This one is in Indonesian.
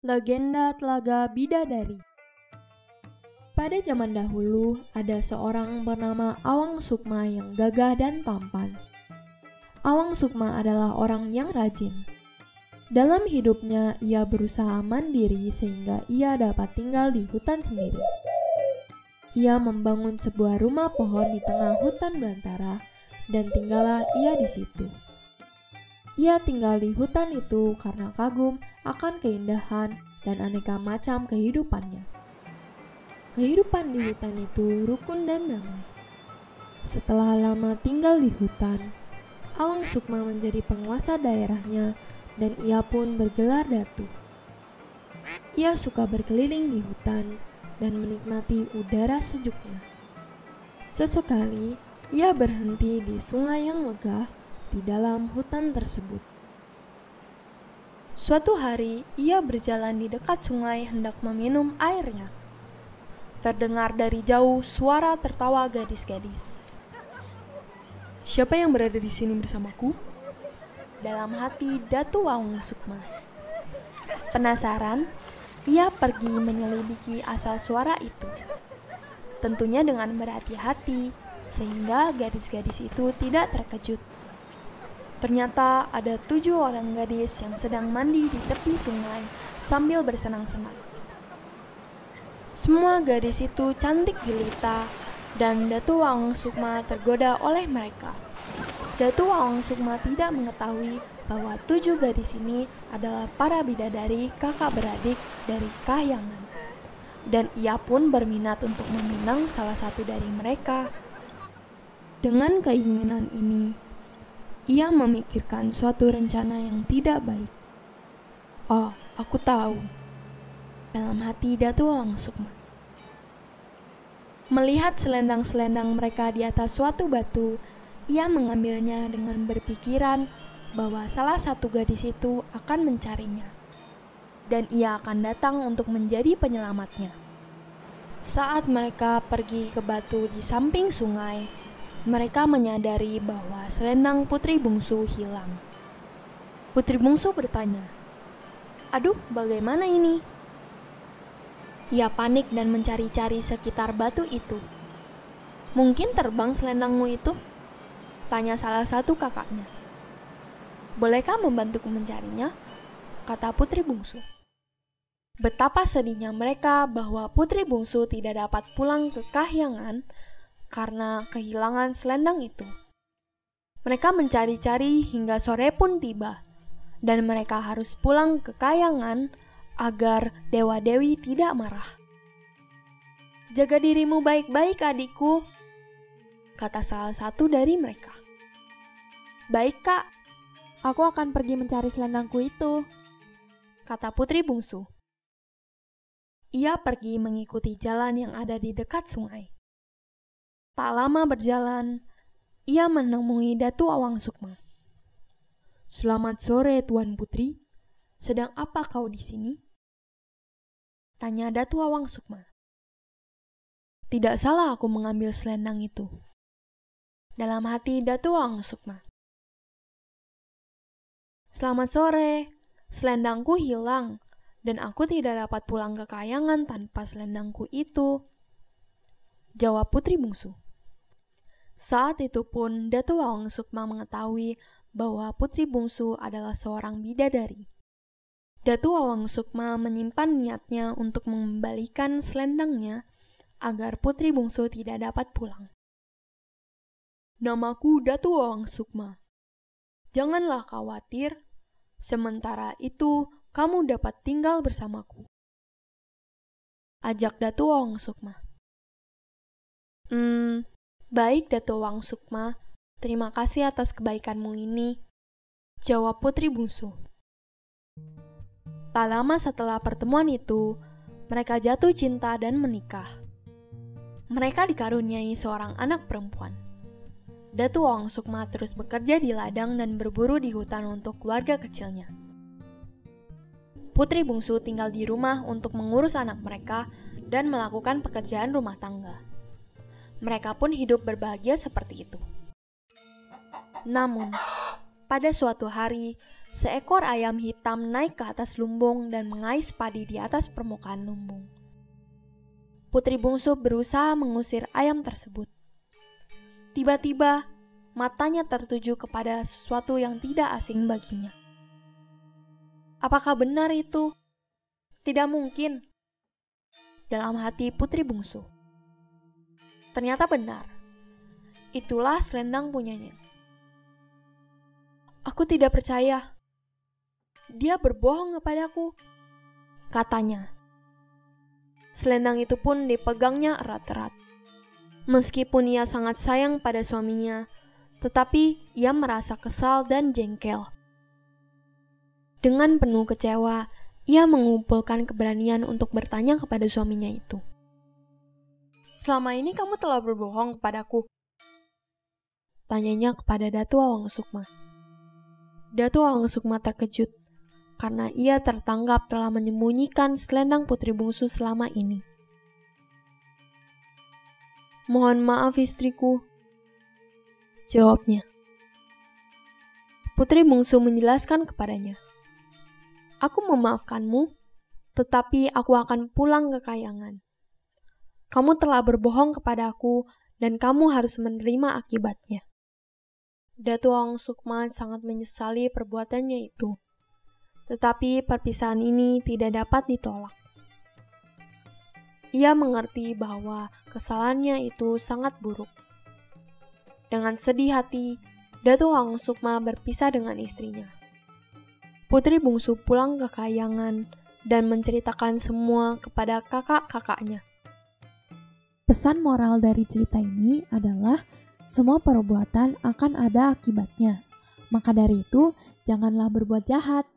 Legenda Telaga Bidadari. Pada zaman dahulu, ada seorang bernama Awang Sukma yang gagah dan tampan. Awang Sukma adalah orang yang rajin. Dalam hidupnya, ia berusaha mandiri sehingga ia dapat tinggal di hutan sendiri. Ia membangun sebuah rumah pohon di tengah hutan belantara dan tinggallah ia di situ. Ia tinggal di hutan itu karena kagum akan keindahan dan aneka macam kehidupannya. Kehidupan di hutan itu rukun dan damai. Setelah lama tinggal di hutan, Awang Sukma menjadi penguasa daerahnya dan ia pun bergelar datu. Ia suka berkeliling di hutan dan menikmati udara sejuknya. Sesekali, ia berhenti di sungai yang megah di dalam hutan tersebut. Suatu hari, ia berjalan di dekat sungai hendak meminum airnya. Terdengar dari jauh suara tertawa gadis-gadis. "Siapa yang berada di sini bersamaku?" dalam hati Datu Awang Sukma. Penasaran, ia pergi menyelidiki asal suara itu. Tentunya dengan berhati-hati, sehingga gadis-gadis itu tidak terkejut. Ternyata ada 7 orang gadis yang sedang mandi di tepi sungai sambil bersenang-senang. Semua gadis itu cantik jelita dan Datu Awang Sukma tergoda oleh mereka. Datu Awang Sukma tidak mengetahui bahwa 7 gadis ini adalah para bidadari kakak beradik dari Kahyangan. Dan ia pun berminat untuk meminang salah satu dari mereka. Dengan keinginan ini, ia memikirkan suatu rencana yang tidak baik. "Oh, aku tahu," dalam hati Datu Awang Sukma. Melihat selendang-selendang mereka di atas suatu batu, ia mengambilnya dengan berpikiran bahwa salah satu gadis itu akan mencarinya, dan ia akan datang untuk menjadi penyelamatnya. Saat mereka pergi ke batu di samping sungai, mereka menyadari bahwa selendang putri bungsu hilang. Putri bungsu bertanya, "Aduh, bagaimana ini?" Ia panik dan mencari-cari sekitar batu itu. "Mungkin terbang selendangmu itu?" tanya salah satu kakaknya. "Bolehkah membantuku mencarinya?" kata putri bungsu. Betapa sedihnya mereka bahwa putri bungsu tidak dapat pulang ke Kahyangan karena kehilangan selendang itu. Mereka mencari-cari hingga sore pun tiba, dan mereka harus pulang ke Kahyangan agar dewa-dewi tidak marah. "Jaga dirimu baik-baik, adikku," kata salah satu dari mereka. "Baik, Kak. Aku akan pergi mencari selendangku itu," kata putri bungsu. Ia pergi mengikuti jalan yang ada di dekat sungai. Tak lama berjalan, ia menemui Datu Awang Sukma. "Selamat sore, Tuan Putri. Sedang apa kau di sini?" tanya Datu Awang Sukma. "Tidak salah aku mengambil selendang itu," dalam hati Datu Awang Sukma. "Selamat sore, selendangku hilang dan aku tidak dapat pulang ke Kahyangan tanpa selendangku itu," jawab putri bungsu. Saat itu pun Datu Awang Sukma mengetahui bahwa putri bungsu adalah seorang bidadari. Datu Awang Sukma menyimpan niatnya untuk mengembalikan selendangnya agar putri bungsu tidak dapat pulang. "Namaku Datu Awang Sukma. Janganlah khawatir, sementara itu kamu dapat tinggal bersamaku," ajak Datu Awang Sukma. Baik Datu Awang Sukma, terima kasih atas kebaikanmu ini," jawab putri bungsu. Tak lama setelah pertemuan itu, mereka jatuh cinta dan menikah. Mereka dikaruniai seorang anak perempuan. Datu Awang Sukma terus bekerja di ladang dan berburu di hutan untuk keluarga kecilnya. Putri bungsu tinggal di rumah untuk mengurus anak mereka dan melakukan pekerjaan rumah tangga. Mereka pun hidup berbahagia seperti itu. Namun, pada suatu hari, Seekor ayam hitam naik ke atas lumbung dan mengais padi di atas permukaan lumbung. Putri bungsu berusaha mengusir ayam tersebut. Tiba-tiba, matanya tertuju kepada sesuatu yang tidak asing baginya. Apakah benar itu? Tidak mungkin. Dalam hati putri bungsu. Ternyata benar. Itulah selendang punyanya. Aku tidak percaya. Dia berbohong kepadaku, katanya. Selendang itu pun dipegangnya erat-erat. Meskipun ia sangat sayang pada suaminya, tetapi ia merasa kesal dan jengkel. Dengan penuh kecewa, ia mengumpulkan keberanian untuk bertanya kepada suaminya itu. Selama ini kamu telah berbohong kepadaku, tanyanya kepada Datu Awang Sukma. Datu Awang Sukma terkejut karena ia tertangkap telah menyembunyikan selendang putri bungsu selama ini. Mohon maaf istriku, jawabnya. Putri bungsu menjelaskan kepadanya. Aku memaafkanmu, tetapi aku akan pulang ke Kayangan. Kamu telah berbohong kepadaku dan kamu harus menerima akibatnya. Datu Awang Sukma sangat menyesali perbuatannya itu. Tetapi perpisahan ini tidak dapat ditolak. Ia mengerti bahwa kesalahannya itu sangat buruk. Dengan sedih hati, Datu Awang Sukma berpisah dengan istrinya. Putri bungsu pulang ke Kayangan dan menceritakan semua kepada kakak-kakaknya. Pesan moral dari cerita ini adalah semua perbuatan akan ada akibatnya. Maka dari itu, janganlah berbuat jahat.